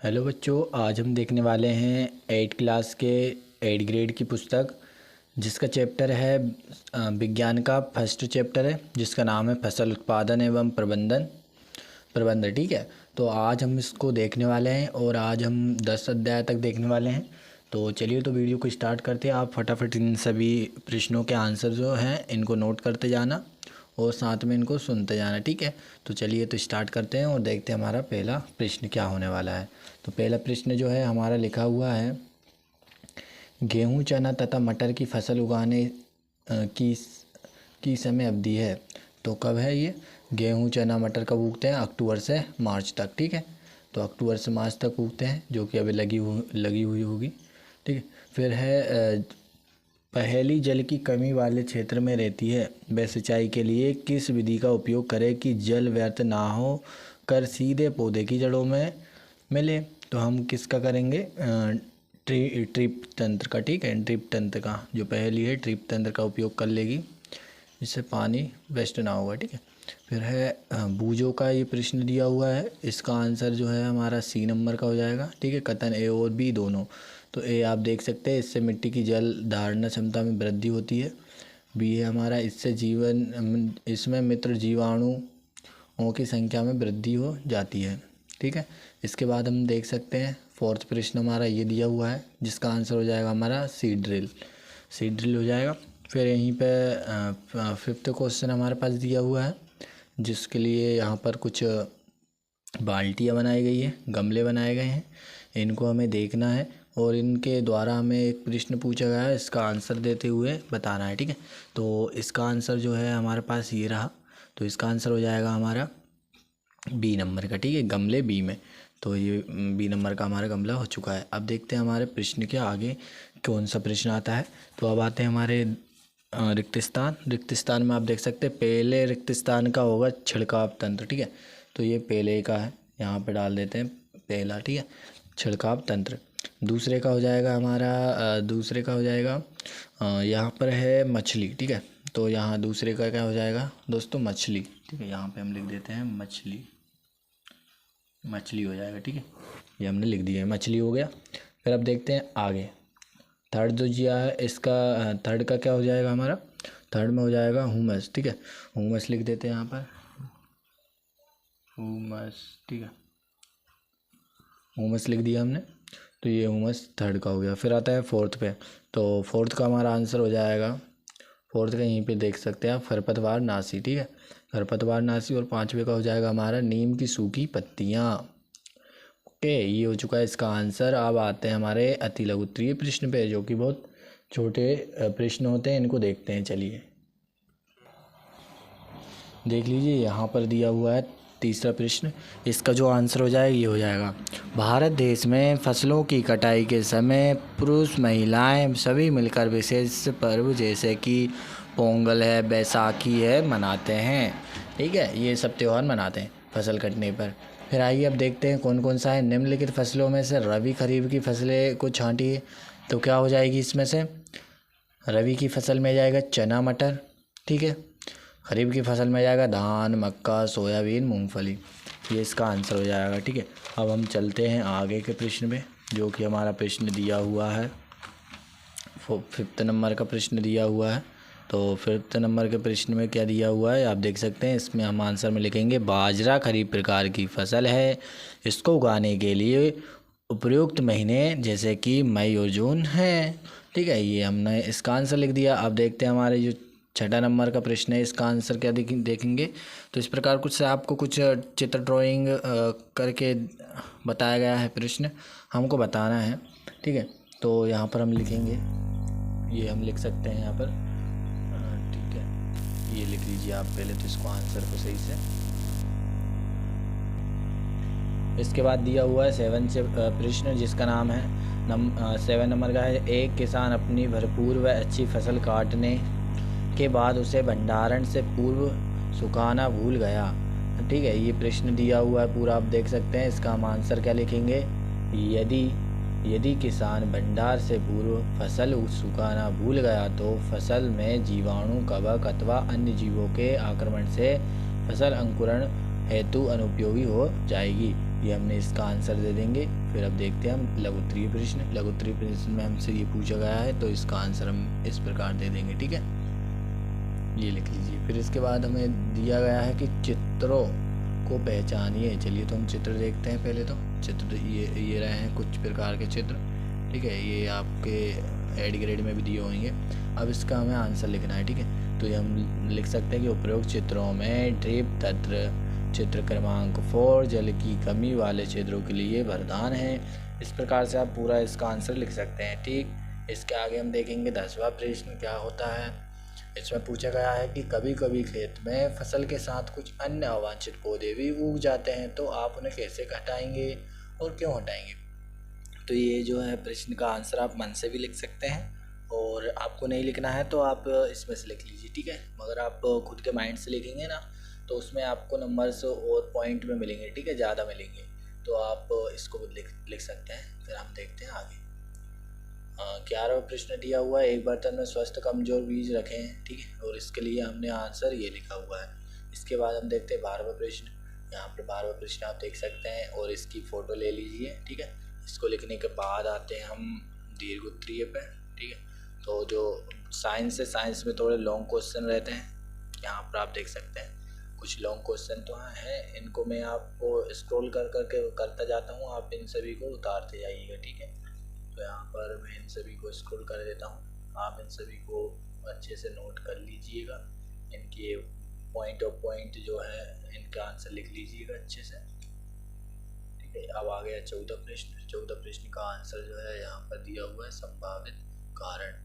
Hello बच्चों, आज हम देखने वाले हैं 8 क्लास के 8 ग्रेड की पुस्तक जिसका चैप्टर है विज्ञान का फर्स्ट चैप्टर है जिसका नाम है फसल उत्पादन एवं प्रबंधन। ठीक है, तो आज हम इसको देखने वाले हैं और आज हम 10 अध्याय तक देखने वाले हैं। तो चलिए तो वीडियो को स्टार्ट करते हैं। आप फटाफट इन सभी प्रश्नों के आंसर जो हैं इनको नोट करते जाना और साथ में इनको सुनते जाना। ठीक है, तो चलिए तो स्टार्ट करते हैं और देखते हैं हमारा पहला प्रश्न क्या होने वाला है। तो पहला प्रश्न जो है हमारा लिखा हुआ है, गेहूं, चना तथा मटर की फसल उगाने की समय अवधि है। तो कब है ये? गेहूं, चना, मटर कब उगते हैं? अक्टूबर से मार्च तक। ठीक है, तो अक्टूबर से मार्च तक उगते हैं जो कि अभी लगी हुई होगी। ठीक है, फिर है पहेली जल की कमी वाले क्षेत्र में रहती है, वह सिंचाई के लिए किस विधि का उपयोग करे कि जल व्यर्थ ना हो कर सीधे पौधे की जड़ों में मिले। तो हम किसका करेंगे? ट्रिप तंत्र का। ठीक है, ट्रिप तंत्र का जो पहेली है ट्रिप तंत्र का उपयोग कर लेगी, जिससे पानी वेस्ट ना होगा। ठीक है, फिर है बूझों का ये प्रश्न दिया हुआ है, इसका आंसर जो है हमारा सी नंबर का हो जाएगा। ठीक है, कथन ए और बी दोनों। तो ए आप देख सकते हैं, इससे मिट्टी की जल धारण क्षमता में वृद्धि होती है। बी है हमारा, इसमें मित्र जीवाणुओं की संख्या में वृद्धि हो जाती है। ठीक है, इसके बाद हम देख सकते हैं फोर्थ प्रश्न हमारा ये दिया हुआ है, जिसका आंसर हो जाएगा हमारा सीड ड्रिल हो जाएगा। फिर यहीं पे फिफ्थ क्वेश्चन हमारे पास दिया हुआ है, जिसके लिए यहाँ पर कुछ बाल्टियाँ बनाई गई है, गमले बनाए गए हैं, इनको हमें देखना है और इनके द्वारा हमें एक प्रश्न पूछा गया है, इसका आंसर देते हुए बताना है। ठीक है, तो इसका आंसर जो है हमारे पास ये रहा, तो इसका आंसर हो जाएगा हमारा बी नंबर का। ठीक है, गमले बी में, तो ये बी नंबर का हमारा गमला हो चुका है। अब देखते हैं हमारे प्रश्न के आगे कौन सा प्रश्न आता है। तो अब आते हैं हमारे रिक्त स्थान में आप देख सकते हैं पहले रिक्त स्थान का होगा छिड़काव तंत्र। ठीक है, तो ये पहले का है, यहाँ पे डाल देते हैं पहला। ठीक है, छिड़काव तंत्र। दूसरे का हो जाएगा हमारा यहाँ पर है मछली। ठीक है, तो यहाँ दूसरे का क्या हो जाएगा दोस्तों? मछली। ठीक है, यहाँ पे हम लिख देते हैं मछली हो जाएगा। ठीक है, ये हमने लिख दिया है, मछली हो गया। फिर अब देखते हैं आगे थर्ड जो जिया है, इसका थर्ड का क्या हो जाएगा हमारा? थर्ड में हो जाएगा हुमस। ठीक है, हुमस लिख देते हैं यहाँ पर, हुमस। ठीक है, हुमस लिख दिया हमने, तो ये हुमस थर्ड का हो गया। फिर आता है फोर्थ पे, तो फोर्थ का हमारा आंसर हो जाएगा, फोर्थ का यहीं पे देख सकते हैं आप, खरपतवार नाशी। ठीक है, खरपतवार नाशी। और पांचवे का हो जाएगा हमारा नीम की सूखी पत्तियाँ। ओके, ये हो चुका है इसका आंसर। अब आते हैं हमारे अति लघुत्तरीय प्रश्न पे, जो कि बहुत छोटे प्रश्न होते हैं, इनको देखते हैं। चलिए देख लीजिए, यहाँ पर दिया हुआ है तीसरा प्रश्न, इसका जो आंसर हो जाएगा ये हो जाएगा, भारत देश में फसलों की कटाई के समय पुरुष महिलाएं सभी मिलकर विशेष पर्व जैसे कि पोंगल है, बैसाखी है मनाते हैं। ठीक है, ये सब त्यौहार मनाते हैं फसल कटने पर। फिर आइए अब देखते हैं कौन कौन सा है। निम्नलिखित फसलों में से रबी खरीफ की फसलें को छांटिए। तो क्या हो जाएगी इसमें से? रबी की फसल में जाएगा चना मटर। ठीक है, खरीफ की फसल में जाएगा धान, मक्का, सोयाबीन, मूंगफली। ये इसका आंसर हो जाएगा। ठीक है, अब हम चलते हैं आगे के प्रश्न में, जो कि हमारा प्रश्न दिया हुआ है, फिफ्थ नंबर का प्रश्न दिया हुआ है। तो फिफ्थ नंबर के प्रश्न में क्या दिया हुआ है आप देख सकते हैं। इसमें हम आंसर में लिखेंगे, बाजरा खरीफ प्रकार की फसल है, इसको उगाने के लिए उपयुक्त महीने जैसे कि मई और जून है। ठीक है, ये हमने इसका आंसर लिख दिया। अब देखते हैं हमारे जो छठा नंबर का प्रश्न है, इसका आंसर क्या देखेंगे। तो इस प्रकार कुछ आपको कुछ चित्र ड्राइंग करके बताया गया है, प्रश्न हमको बताना है। ठीक है, तो यहाँ पर हम लिखेंगे, ये हम लिख सकते हैं यहाँ पर। ठीक है, ये लिख लीजिए आप पहले तो इसको आंसर को सही से। इसके बाद दिया हुआ है 7 से प्रश्न, जिसका नाम है 7 नंबर का है, एक किसान अपनी भरपूर व अच्छी फसल काटने के बाद उसे भंडारण से पूर्व सुखाना भूल गया। ठीक है, ये प्रश्न दिया हुआ है पूरा, आप देख सकते हैं। इसका हम आंसर क्या लिखेंगे, यदि किसान भंडार से पूर्व फसल सुखाना भूल गया तो फसल में जीवाणु, कवक अथवा अन्य जीवों के आक्रमण से फसल अंकुरण हेतु अनुपयोगी हो जाएगी। ये हमने इसका आंसर दे देंगे। फिर अब देखते हैं हम लघुत्तरीय प्रश्न। लघुत्तरीय प्रश्न में हमसे ये पूछा गया है तो इसका आंसर हम इस प्रकार दे देंगे, ठीक है, ये लिख लीजिए। फिर इसके बाद हमें दिया गया है कि चित्रों को पहचानिए। चलिए तो हम चित्र देखते हैं। पहले तो चित्र ये रहे हैं कुछ प्रकार के चित्र, ठीक है, ये आपके एड ग्रेड में भी दिए होंगे। अब इसका हमें आंसर लिखना है, ठीक है, तो ये हम लिख सकते हैं कि उपरोक्त चित्रों में ड्रिप तंत्र चित्र क्रमांक 4 जल की कमी वाले क्षेत्रों के लिए वरदान है। इस प्रकार से आप पूरा इसका आंसर लिख सकते हैं, ठीक। इसके आगे हम देखेंगे 10वां प्रश्न क्या होता है। इसमें पूछा गया है कि कभी कभी खेत में फसल के साथ कुछ अन्य अवांछित पौधे भी उग जाते हैं, तो आप उन्हें कैसे हटाएंगे और क्यों हटाएंगे। तो ये जो है प्रश्न का आंसर आप मन से भी लिख सकते हैं, और आपको नहीं लिखना है तो आप इसमें से लिख लीजिए, ठीक है। मगर आप खुद के माइंड से लिखेंगे ना तो उसमें आपको नंबर्स और पॉइंट में मिलेंगे, ठीक है, ज़्यादा मिलेंगे, तो आप इसको भी लिख सकते हैं। फिर हम देखते हैं आगे। 11वां प्रश्न दिया हुआ है, एक बर्तन में स्वस्थ कमजोर बीज रखें, ठीक है, और इसके लिए हमने आंसर ये लिखा हुआ है। इसके बाद हम देखते हैं 12वां प्रश्न। यहाँ पर 12वां प्रश्न आप देख सकते हैं और इसकी फ़ोटो ले लीजिए, ठीक है। इसको लिखने के बाद आते हैं हम दीर्घ उत्तरीय पे, ठीक है। तो जो साइंस है, साइंस में थोड़े लॉन्ग क्वेश्चन रहते हैं, यहाँ पर आप देख सकते हैं कुछ लॉन्ग क्वेश्चन तो हैं, इनको मैं आपको स्क्रॉल कर करके करता जाता हूँ, आप इन सभी को उतारते जाइएगा, ठीक है। तो यहाँ पर मैं इन सभी को स्क्रॉल कर देता हूँ, आप इन सभी को अच्छे से नोट कर लीजिएगा, इनके पॉइंट ऑफ पॉइंट जो है इनका आंसर लिख लीजिएगा अच्छे से, ठीक है। अब आ गया 14 प्रश्न। 14 प्रश्न का आंसर जो है यहाँ पर दिया हुआ है संभावित कारण।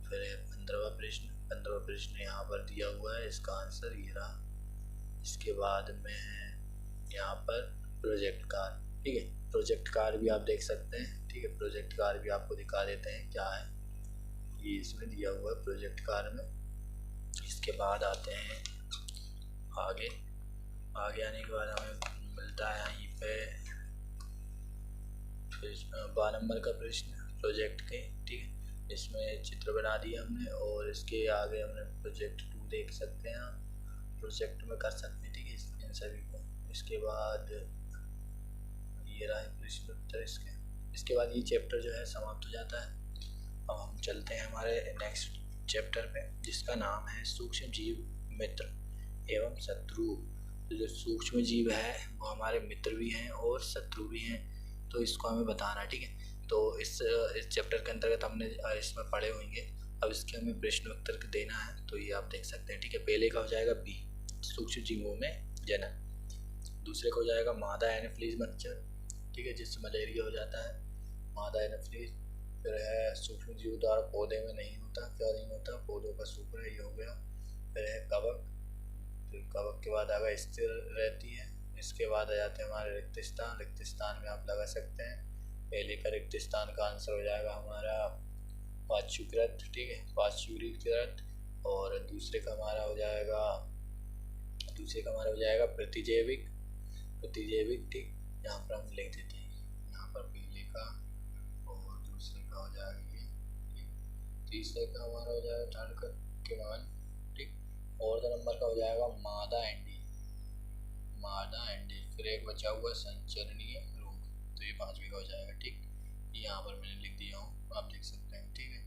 फिर 15वां प्रश्न। 15वां प्रश्न यहाँ पर दिया हुआ है, इसका आंसर ये रहा। इसके बाद में यहाँ पर प्रोजेक्ट कार, ठीक है, प्रोजेक्ट कार भी आप देख सकते हैं, ठीक है, प्रोजेक्ट कार भी आपको दिखा देते हैं क्या है, ये इसमें दिया हुआ है प्रोजेक्ट कार में। इसके बाद आते हैं आगे। आगे आने के बाद हमें मिलता है यहीं पे फिर 12 नंबर का प्रश्न प्रोजेक्ट के, ठीक है, इसमें चित्र बना दिया हमने, और इसके आगे हमने प्रोजेक्ट 2 देख सकते हैं, प्रोजेक्ट में कर सकते हैं, ठीक है, इन सभी को। इसके बाद ये रहा प्रश्न उत्तर इसके। इसके बाद ये चैप्टर जो है समाप्त हो जाता है। अब हम चलते हैं हमारे नेक्स्ट चैप्टर पे, जिसका नाम है सूक्ष्म जीव मित्र एवं शत्रु। तो जो सूक्ष्म जीव है वो हमारे मित्र भी हैं और शत्रु भी हैं, तो इसको हमें बताना है, ठीक है। तो इस चैप्टर के अंतर्गत हमने इसमें पढ़े होंगे, अब इसके हमें प्रश्न उत्तर देना है, तो ये आप देख सकते हैं, ठीक है। पहले का हो जाएगा बी, सूक्ष्म जीवों में जनन। दूसरे का हो जाएगा मादा एनोफिलीज मच्छर, ठीक है, जिससे मलेरिया हो जाता है, मादा एनोफिलीज। फिर है सूक्ष्म जीव द्वारा पौधे में नहीं होता, क्या नहीं होता, पौधों का सूखना, ये हो गया। फिर है कवक, फिर कवक के बाद आगे स्थिर रहती है। इसके बाद आ जाते हैं हमारे रिक्त स्थान। रिक्त स्थान में आप लगा सकते हैं, पहले का रिक्त स्थान का आंसर हो जाएगा हमारा पार्श्विकृत, ठीक है, पार्श्विकृत। और दूसरे का हमारा हो जाएगा प्रतिजैविक, प्रतिजैविक, ठीक। यहाँ पर हम लिख देते हैं, यहाँ पर पहले का और दूसरे का हो जाएगा ये, ठीक। तीसरे का हमारा हो जाएगा थर्ड का किमान, ठीक। और नंबर का हो जाएगा मादा एंडी, मादा एंडी। फिर एक बचा हुआ संचरणीय रोग, तो ये 5वीं का हो जाएगा, ठीक। यहाँ पर मैंने लिख दिया हूँ, आप देख सकते हैं, ठीक है।